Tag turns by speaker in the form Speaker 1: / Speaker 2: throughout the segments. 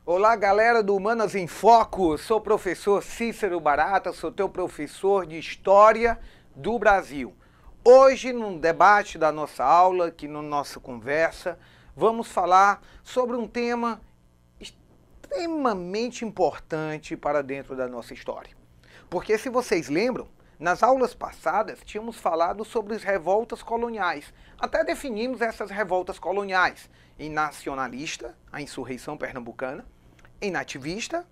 Speaker 1: Olá, galera do Humanas em Foco, sou o professor Cícero Barata, sou teu professor de História do Brasil. Hoje, no debate da nossa aula, aqui na nossa conversa, vamos falar sobre um tema extremamente importante para dentro da nossa história. Porque, se vocês lembram, nas aulas passadas tínhamos falado sobre as revoltas coloniais. Até definimos essas revoltas coloniais em nacionalista, a insurreição pernambucana, em nativista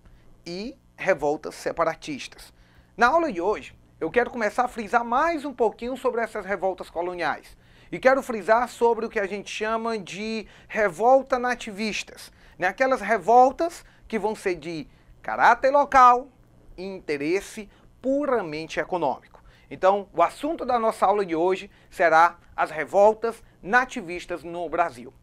Speaker 1: e revoltas separatistas. Na aula de hoje, eu quero começar a frisar mais um pouquinho sobre essas revoltas coloniais. E quero frisar sobre o que a gente chama de revolta nativistas. Aquelas revoltas que vão ser de caráter local e interesse puramente econômico. Então, o assunto da nossa aula de hoje será as revoltas nativistas no Brasil.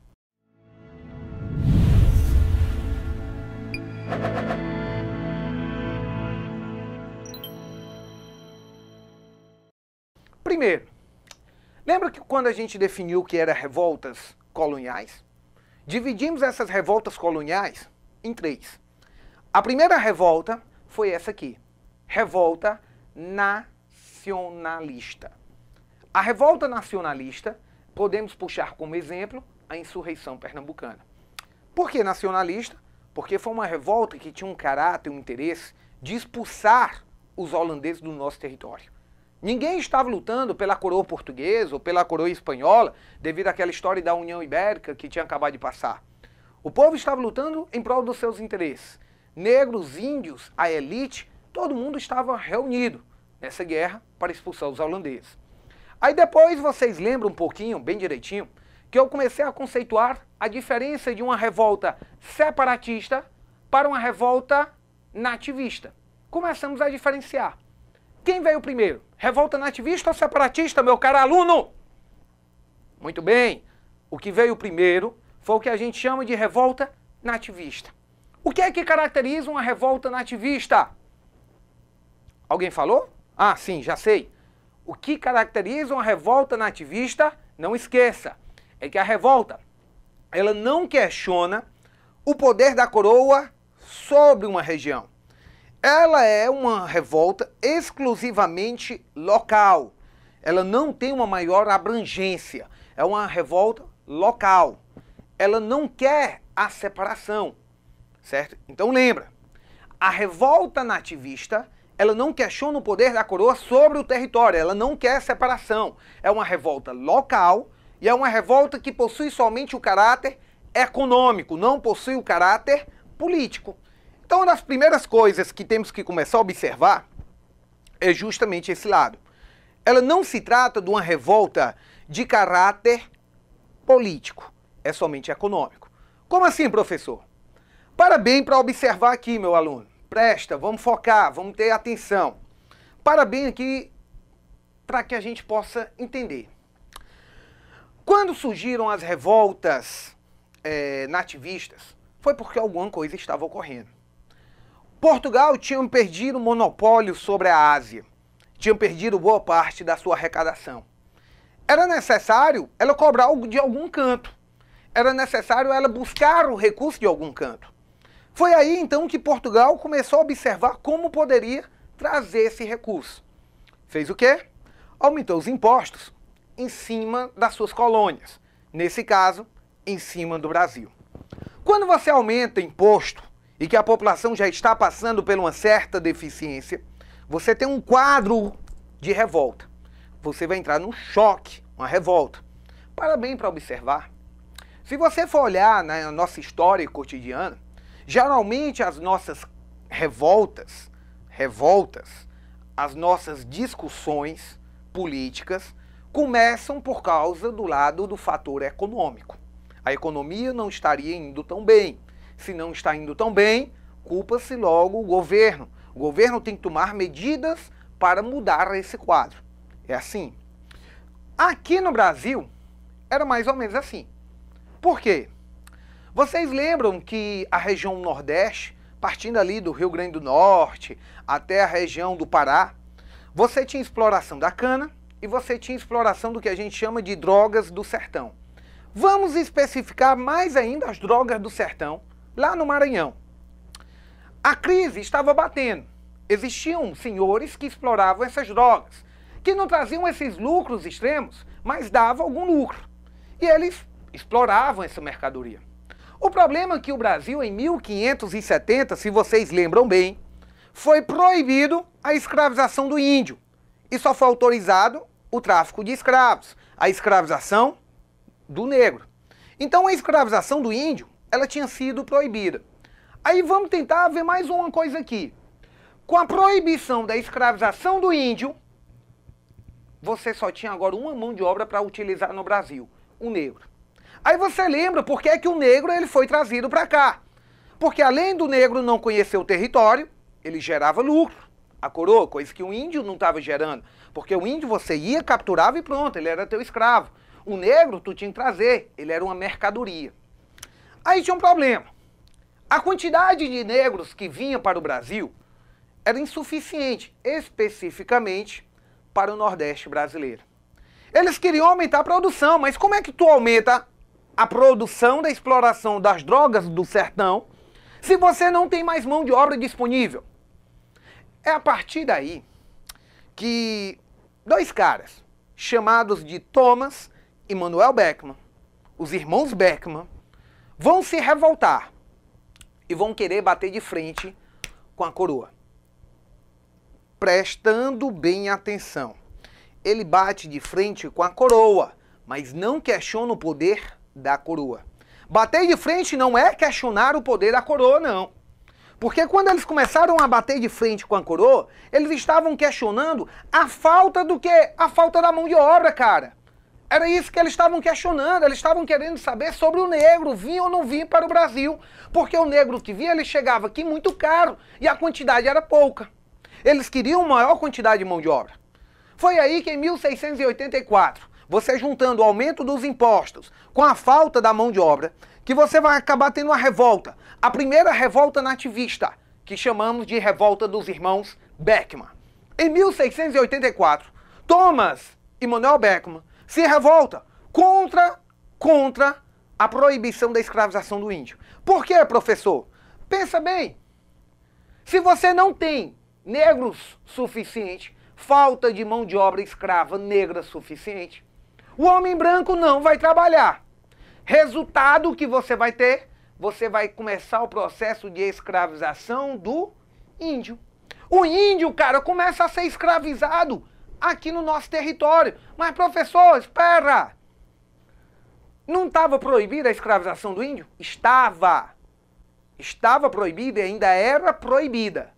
Speaker 1: Primeiro, lembra que quando a gente definiu o que eram revoltas coloniais? Dividimos essas revoltas coloniais em três. A primeira revolta foi essa aqui, revolta nacionalista. A revolta nacionalista, podemos puxar como exemplo a insurreição pernambucana. Por que nacionalista? Porque foi uma revolta que tinha um caráter, um interesse de expulsar os holandeses do nosso território. Ninguém estava lutando pela coroa portuguesa ou pela coroa espanhola devido àquela história da União Ibérica que tinha acabado de passar. O povo estava lutando em prol dos seus interesses. Negros, índios, a elite, todo mundo estava reunido nessa guerra para expulsar os holandeses. Aí depois vocês lembram um pouquinho, bem direitinho, que eu comecei a conceituar a diferença de uma revolta separatista para uma revolta nativista. Começamos a diferenciar. Quem veio primeiro? Revolta nativista ou separatista, meu caro aluno? Muito bem. O que veio primeiro foi o que a gente chama de revolta nativista. O que é que caracteriza uma revolta nativista? Alguém falou? Ah, sim, já sei. O que caracteriza uma revolta nativista, não esqueça, é que a revolta, ela não questiona o poder da coroa sobre uma região. Ela é uma revolta exclusivamente local. Ela não tem uma maior abrangência. É uma revolta local. Ela não quer a separação, certo? Então lembra, a revolta nativista, ela não questiona o poder da coroa sobre o território. Ela não quer separação. É uma revolta local. E é uma revolta que possui somente o caráter econômico, não possui o caráter político. Então, uma das primeiras coisas que temos que começar a observar é justamente esse lado. Ela não se trata de uma revolta de caráter político, é somente econômico. Como assim, professor? Para bem para observar aqui, meu aluno. Presta, vamos focar, vamos ter atenção. Para bem aqui para que a gente possa entender. Quando surgiram as revoltas nativistas, foi porque alguma coisa estava ocorrendo. Portugal tinha perdido o monopólio sobre a Ásia, tinha perdido boa parte da sua arrecadação. Era necessário ela cobrar algo de algum canto, era necessário ela buscar o recurso de algum canto. Foi aí então que Portugal começou a observar como poderia trazer esse recurso. Fez o quê? Aumentou os impostos em cima das suas colônias, nesse caso, em cima do Brasil. Quando você aumenta imposto e que a população já está passando por uma certa deficiência, você tem um quadro de revolta. Você vai entrar num choque, uma revolta. Para bem para observar, se você for olhar na nossa história cotidiana, geralmente as nossas revoltas, as nossas discussões políticas, começam por causa do lado do fator econômico. A economia não estaria indo tão bem. Se não está indo tão bem, culpa-se logo o governo. O governo tem que tomar medidas para mudar esse quadro. É assim. Aqui no Brasil, Era mais ou menos assim. Por quê? Vocês lembram que a região Nordeste, partindo ali do Rio Grande do Norte até a região do Pará, você tinha exploração da cana e você tinha exploração do que a gente chama de drogas do sertão. Vamos especificar mais ainda as drogas do sertão, lá no Maranhão. A crise estava batendo. Existiam senhores que exploravam essas drogas, que não traziam esses lucros extremos, mas davam algum lucro. E eles exploravam essa mercadoria. O problema é que o Brasil, em 1570, se vocês lembram bem, foi proibido a escravização do índio. E só foi autorizado o tráfico de escravos, a escravização do negro. Então a escravização do índio, ela tinha sido proibida. Aí vamos tentar ver mais uma coisa aqui. Com a proibição da escravização do índio, você só tinha agora uma mão de obra para utilizar no Brasil, o negro. Aí você lembra por que é que o negro ele foi trazido para cá. Porque além do negro não conhecer o território, ele gerava lucro. A coroa, coisa que o índio não estava gerando. Porque o índio você ia, capturava e pronto, ele era teu escravo. O negro tu tinha que trazer, ele era uma mercadoria. Aí tinha um problema. A quantidade de negros que vinha para o Brasil era insuficiente, especificamente para o Nordeste brasileiro. Eles queriam aumentar a produção, mas como é que tu aumenta a produção da exploração das drogas do sertão se você não tem mais mão de obra disponível? É a partir daí que dois caras, chamados de Thomas e Manuel Beckmann, os irmãos Beckmann, vão se revoltar e vão querer bater de frente com a coroa. Prestando bem atenção. Ele bate de frente com a coroa, mas não questiona o poder da coroa. Bater de frente não é questionar o poder da coroa, não. Porque quando eles começaram a bater de frente com a coroa, eles estavam questionando a falta do quê? A falta da mão de obra, cara. Era isso que eles estavam questionando, eles estavam querendo saber sobre o negro, vinha ou não vinha para o Brasil. Porque o negro que vinha, ele chegava aqui muito caro e a quantidade era pouca. Eles queriam maior quantidade de mão de obra. Foi aí que em 1684, você juntando o aumento dos impostos com a falta da mão de obra, que você vai acabar tendo uma revolta. A primeira revolta nativista, que chamamos de revolta dos irmãos Beckmann. Em 1684, Thomas e Manuel Beckmann se revolta contra a proibição da escravização do índio. Por quê, professor? Pensa bem. Se você não tem negros suficiente, falta de mão de obra escrava negra suficiente, o homem branco não vai trabalhar. Resultado que você vai ter, você vai começar o processo de escravização do índio. O índio, cara, começa a ser escravizado aqui no nosso território. Mas, professor, espera! Não estava proibida a escravização do índio? Estava. Estava proibida e ainda era proibida.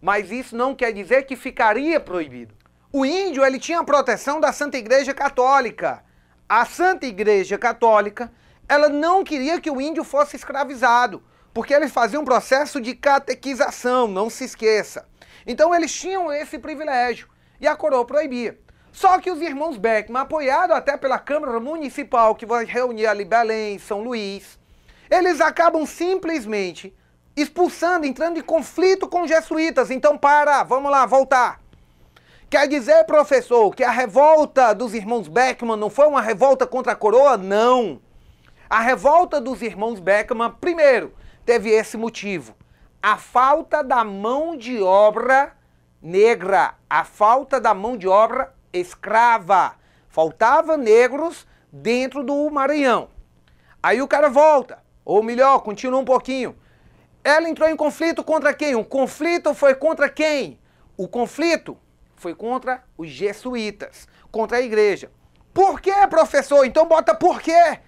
Speaker 1: Mas isso não quer dizer que ficaria proibido. O índio, ele tinha a proteção da Santa Igreja Católica. A Santa Igreja Católica, ela não queria que o índio fosse escravizado, porque eles faziam um processo de catequização, não se esqueça. Então eles tinham esse privilégio, e a coroa proibia. Só que os irmãos Beckmann, apoiados até pela Câmara Municipal, que vai reunir ali Belém, São Luís, eles acabam simplesmente expulsando, entrando em conflito com os jesuítas. Então vamos lá, voltar. Quer dizer, professor, que a revolta dos irmãos Beckmann não foi uma revolta contra a coroa? Não. A revolta dos irmãos Beckmann, primeiro, teve esse motivo. A falta da mão de obra negra, a falta da mão de obra escrava. Faltava negros dentro do Maranhão. Aí o cara volta, ou melhor, continua um pouquinho. Ela entrou em conflito contra quem? O conflito foi contra quem? O conflito foi contra os jesuítas, contra a igreja. Por quê, professor? Então bota por quê?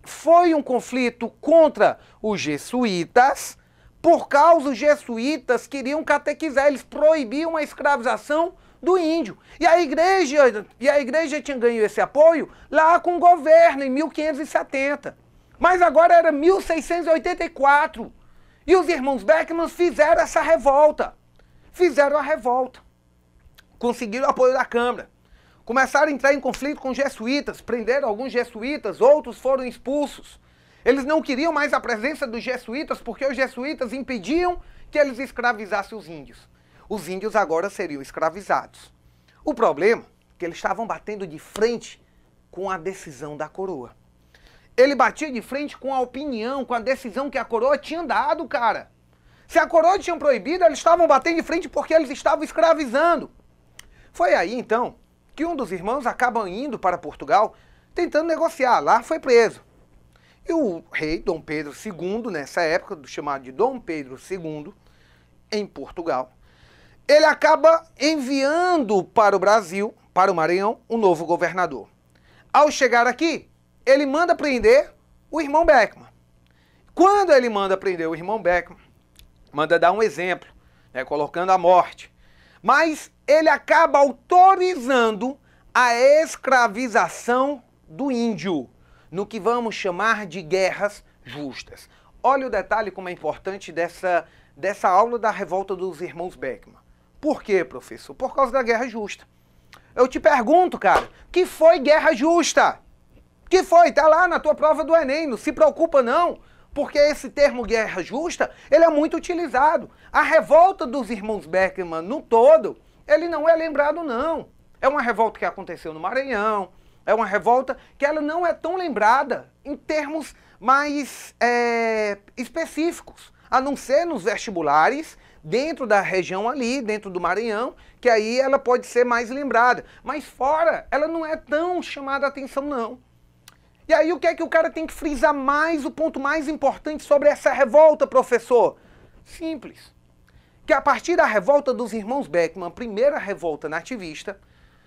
Speaker 1: Foi um conflito contra os jesuítas, por causa os jesuítas queriam catequizar, eles proibiam a escravização do índio. E a igreja tinha ganho esse apoio lá com o governo, em 1570. Mas agora era 1684. E os irmãos Beckmann fizeram essa revolta. Fizeram a revolta. Conseguiram o apoio da Câmara. Começaram a entrar em conflito com jesuítas, prenderam alguns jesuítas, outros foram expulsos. Eles não queriam mais a presença dos jesuítas porque os jesuítas impediam que eles escravizassem os índios. Os índios agora seriam escravizados. O problema é que eles estavam batendo de frente com a decisão da coroa. Ele batia de frente com a opinião, com a decisão que a coroa tinha dado, cara. Se a coroa tinha proibido, eles estavam batendo de frente porque eles estavam escravizando. Foi aí, então, que um dos irmãos acaba indo para Portugal tentando negociar. Lá foi preso. E o rei Dom Pedro II, nessa época, chamado de Dom Pedro II, em Portugal, ele acaba enviando para o Brasil, para o Maranhão, um novo governador. Ao chegar aqui, ele manda prender o irmão Beckman. Quando ele manda prender o irmão Beckman, manda dar um exemplo, né, colocando a morte. Mas ele acaba autorizando a escravização do índio, no que vamos chamar de guerras justas. Olha o detalhe como é importante dessa aula da revolta dos irmãos Beckman. Por quê, professor? Por causa da guerra justa. Eu te pergunto, cara, que foi guerra justa? Que foi? Tá lá na tua prova do Enem, não se preocupa não, porque esse termo guerra justa, ele é muito utilizado. A revolta dos irmãos Beckman no todo, ele não é lembrado não. É uma revolta que aconteceu no Maranhão, é uma revolta que ela não é tão lembrada em termos mais específicos, a não ser nos vestibulares, dentro da região ali, dentro do Maranhão, que aí ela pode ser mais lembrada. Mas fora, ela não é tão chamada a atenção não. E aí o que é que o cara tem que frisar mais, o ponto mais importante sobre essa revolta, professor? Simples. Que a partir da revolta dos irmãos Beckman, primeira revolta nativista,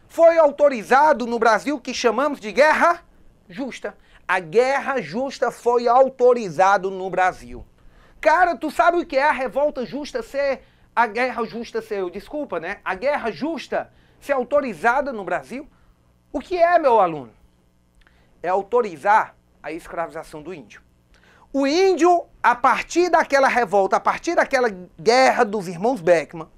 Speaker 1: foi autorizado no Brasil o que chamamos de guerra justa. A guerra justa foi autorizado no Brasil. Cara, tu sabe o que é a revolta justa ser, a guerra justa ser, desculpa, né? A guerra justa ser autorizada no Brasil? O que é, meu aluno? É autorizar a escravização do índio. O índio, a partir daquela revolta, a partir daquela guerra dos irmãos Beckman,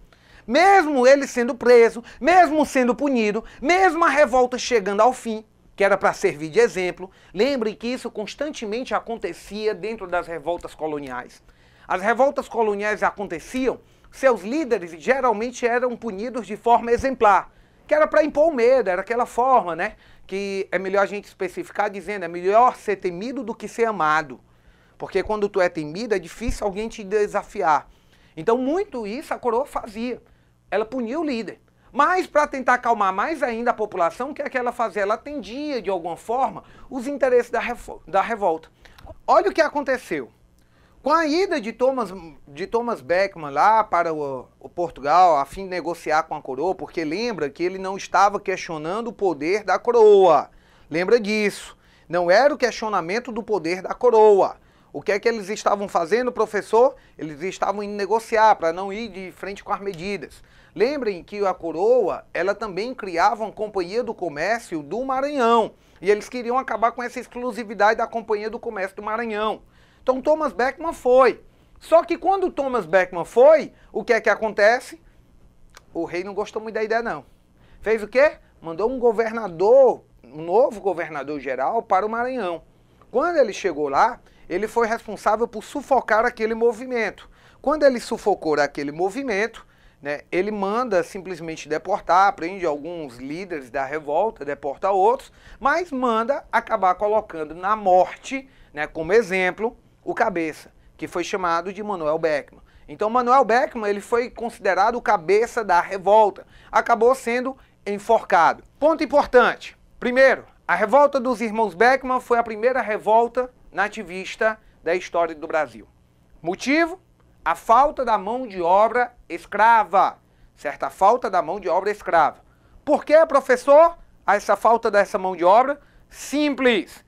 Speaker 1: mesmo ele sendo preso, mesmo sendo punido, mesmo a revolta chegando ao fim, que era para servir de exemplo, lembrem que isso constantemente acontecia dentro das revoltas coloniais. As revoltas coloniais aconteciam, seus líderes geralmente eram punidos de forma exemplar, que era para impor o medo, era aquela forma, né? Que é melhor a gente especificar dizendo, é melhor ser temido do que ser amado. Porque quando tu é temido, é difícil alguém te desafiar. Então, muito isso a coroa fazia. Ela punia o líder. Mas, para tentar acalmar mais ainda a população, o que é que ela fazia? Ela atendia, de alguma forma, os interesses da revolta. Olha o que aconteceu. Com a ida de Thomas Beckman lá para o Portugal, a fim de negociar com a coroa, porque lembra que ele não estava questionando o poder da coroa. Lembra disso. Não era o questionamento do poder da coroa. O que é que eles estavam fazendo, professor? Eles estavam indo negociar para não ir de frente com as medidas. Lembrem que a coroa, ela também criava uma companhia do comércio do Maranhão. E eles queriam acabar com essa exclusividade da companhia do comércio do Maranhão. Então Thomas Beckman foi. Só que quando Thomas Beckman foi, o que é que acontece? O rei não gostou muito da ideia não. Fez o quê? Mandou um governador, um novo governador geral para o Maranhão. Quando ele chegou lá, ele foi responsável por sufocar aquele movimento. Quando ele sufocou aquele movimento, né, ele manda simplesmente deportar, prende alguns líderes da revolta, deporta outros, mas manda acabar colocando na morte, né, como exemplo, o cabeça, que foi chamado de Manuel Beckman. Então Manuel Beckman ele foi considerado o cabeça da revolta, acabou sendo enforcado. Ponto importante. Primeiro, a revolta dos irmãos Beckman foi a primeira revolta nativista da história do Brasil. Motivo? A falta da mão de obra escrava. Certa falta da mão de obra escrava. Por que, professor, essa falta dessa mão de obra? Simples.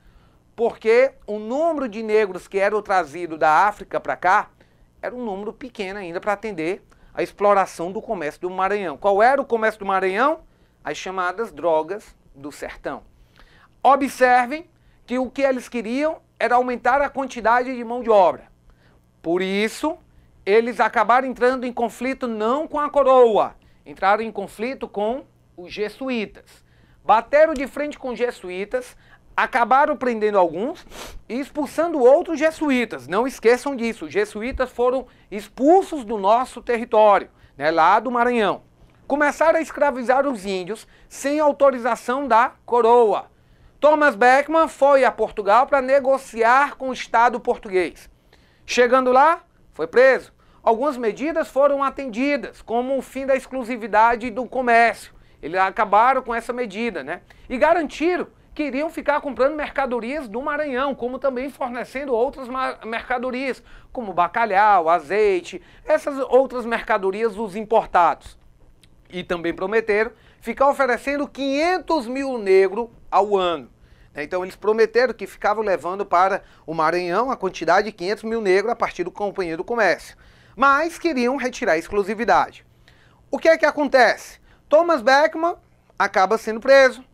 Speaker 1: Porque o número de negros que eram trazidos da África para cá era um número pequeno ainda para atender a exploração do comércio do Maranhão. Qual era o comércio do Maranhão? As chamadas drogas do sertão. Observem que o que eles queriam era aumentar a quantidade de mão de obra. Por isso, eles acabaram entrando em conflito não com a coroa, entraram em conflito com os jesuítas. bateram de frente com os jesuítas, acabaram prendendo alguns e expulsando outros jesuítas. Não esqueçam disso, os jesuítas foram expulsos do nosso território, né, lá do Maranhão. Começaram a escravizar os índios sem autorização da coroa. Thomas Beckmann foi a Portugal para negociar com o Estado português. Chegando lá, foi preso. Algumas medidas foram atendidas, como o fim da exclusividade do comércio. Eles acabaram com essa medida, né? E garantiram que iriam ficar comprando mercadorias do Maranhão, como também fornecendo outras mercadorias, como bacalhau, azeite, essas outras mercadorias dos importados. E também prometeram ficar oferecendo 500 mil negros ao ano. Então eles prometeram que ficavam levando para o Maranhão a quantidade de 500 mil negros a partir do Companhia do Comércio. Mas queriam retirar a exclusividade. O que é que acontece? Thomas Beckmann acaba sendo preso.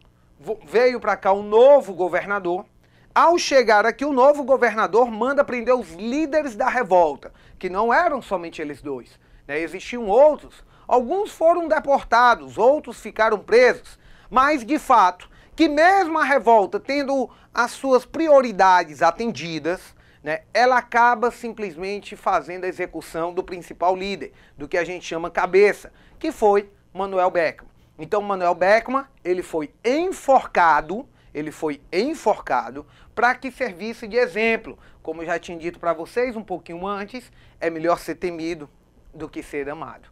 Speaker 1: Veio para cá um novo governador. Ao chegar aqui, o novo governador manda prender os líderes da revolta, que não eram somente eles dois, né? Existiam outros. Alguns foram deportados, outros ficaram presos. Mas, de fato, que mesmo a revolta tendo as suas prioridades atendidas, né, ela acaba simplesmente fazendo a execução do principal líder, do que a gente chama cabeça, que foi Manuel Beckmann. Então, Manuel Beckmann, ele foi enforcado para que servisse de exemplo. Como eu já tinha dito para vocês um pouquinho antes, é melhor ser temido do que ser amado.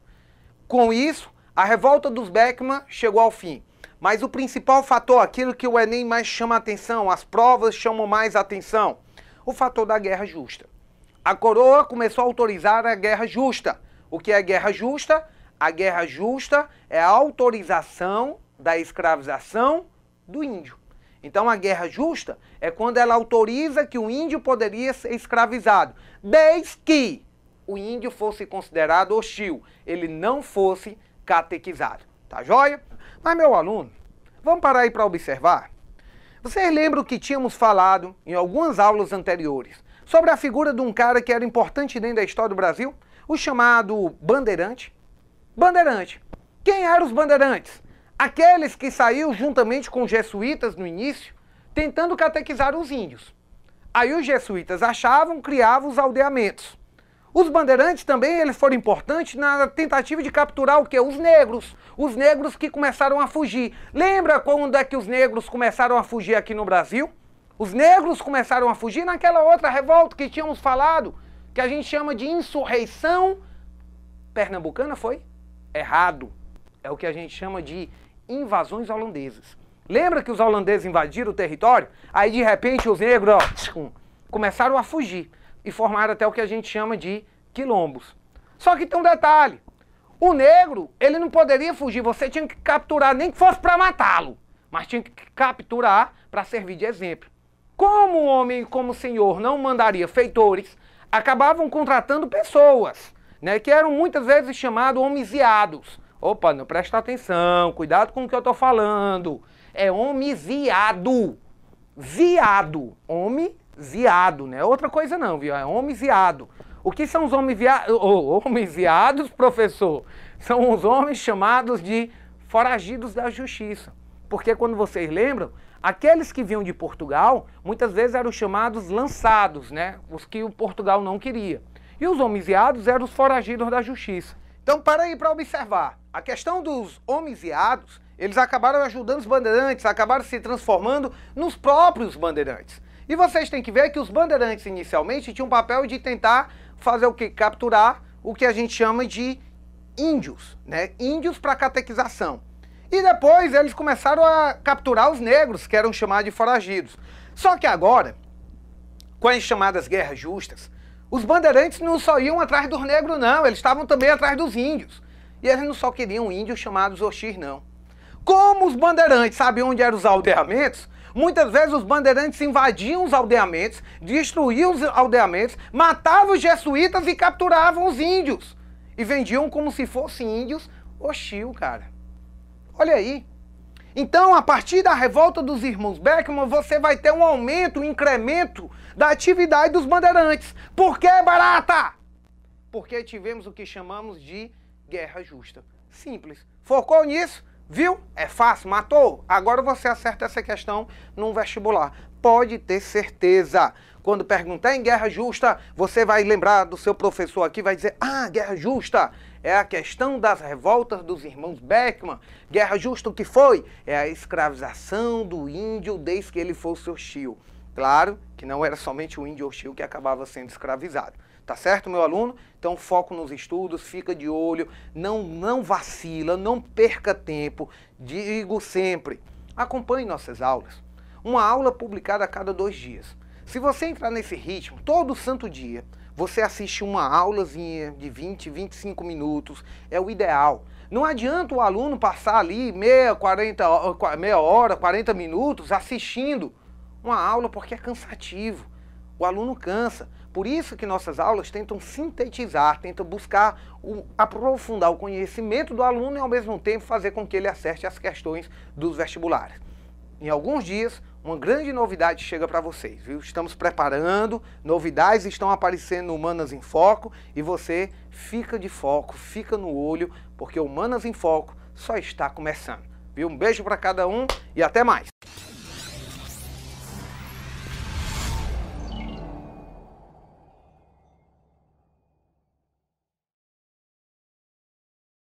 Speaker 1: Com isso, a revolta dos Beckmann chegou ao fim. Mas o principal fator, aquilo que o Enem mais chama a atenção, as provas chamam mais a atenção, o fator da guerra justa. A coroa começou a autorizar a guerra justa. O que é guerra justa? A guerra justa é a autorização da escravização do índio. Então a guerra justa é quando ela autoriza que o índio poderia ser escravizado, desde que o índio fosse considerado hostil, ele não fosse catequizado. Tá joia? Mas, meu aluno, vamos parar aí para observar? Vocês lembram que tínhamos falado em algumas aulas anteriores sobre a figura de um cara que era importante dentro da história do Brasil, o chamado bandeirante? Bandeirante. Quem eram os bandeirantes? Aqueles que saíram juntamente com os jesuítas no início, tentando catequizar os índios. Aí os jesuítas achavam, criavam os aldeamentos. Os bandeirantes também eles foram importantes na tentativa de capturar o quê? Os negros que começaram a fugir. Lembra quando é que os negros começaram a fugir aqui no Brasil? Os negros começaram a fugir naquela outra revolta que tínhamos falado, que a gente chama de insurreição pernambucana, foi? Errado. É o que a gente chama de invasões holandesas. Lembra que os holandeses invadiram o território? Aí de repente os negros começaram a fugir. E formaram até o que a gente chama de quilombos. Só que tem um detalhe. O negro, ele não poderia fugir. Você tinha que capturar, nem que fosse para matá-lo. Mas tinha que capturar para servir de exemplo. Como o homem, como o senhor, não mandaria feitores, acabavam contratando pessoas, né, que eram muitas vezes chamados homiciados. Opa, não presta atenção, cuidado com o que eu estou falando. É homiciado. Viado. Homiciado, não é outra coisa não, viu? É homiciado. O que são os homiciados, professor? São os homens chamados de foragidos da justiça. Porque quando vocês lembram, aqueles que vinham de Portugal, muitas vezes eram chamados lançados, né? Os que o Portugal não queria. E os homiciados eram os foragidos da justiça. Então, para aí para observar. A questão dos homiciados, eles acabaram ajudando os bandeirantes, acabaram se transformando nos próprios bandeirantes. E vocês têm que ver que os bandeirantes inicialmente tinham um papel de tentar fazer o quê? Capturar o que a gente chama de índios, né? Índios para catequização. E depois eles começaram a capturar os negros, que eram chamados de foragidos. Só que agora, com as chamadas guerras justas, os bandeirantes não só iam atrás dos negros, não. Eles estavam também atrás dos índios. E eles não só queriam índios chamados Oxis, não. Como os bandeirantes sabiam onde eram os aldeamentos, muitas vezes os bandeirantes invadiam os aldeamentos, destruíam os aldeamentos, matavam os jesuítas e capturavam os índios. E vendiam como se fossem índios hostil, cara. Olha aí. Então, a partir da revolta dos irmãos Beckmann, você vai ter um aumento, um incremento da atividade dos bandeirantes. Por que, barata? Porque tivemos o que chamamos de guerra justa. Simples. Focou nisso? Viu? É fácil, matou? Agora você acerta essa questão num vestibular. Pode ter certeza. Quando perguntar em guerra justa, você vai lembrar do seu professor aqui, vai dizer, guerra justa é a questão das revoltas dos irmãos Beckman. Guerra justa o que foi? É a escravização do índio desde que ele fosse hostil. Claro que não era somente o índio hostil que acabava sendo escravizado. Tá certo, meu aluno? Então foco nos estudos, fica de olho, não vacila, não perca tempo. Digo sempre, acompanhe nossas aulas. Uma aula publicada a cada 2 dias. Se você entrar nesse ritmo, todo santo dia, você assiste uma aulazinha de 20, 25 minutos, é o ideal. Não adianta o aluno passar ali meia hora, 40 minutos assistindo uma aula porque é cansativo. O aluno cansa. Por isso que nossas aulas tentam sintetizar, tentam buscar aprofundar o conhecimento do aluno e ao mesmo tempo fazer com que ele acerte as questões dos vestibulares. Em alguns dias, uma grande novidade chega para vocês, viu? Estamos preparando, novidades estão aparecendo no Humanas em Foco e você fica de foco, fica no olho, porque o Humanas em Foco só está começando, viu? Um beijo para cada um e até mais!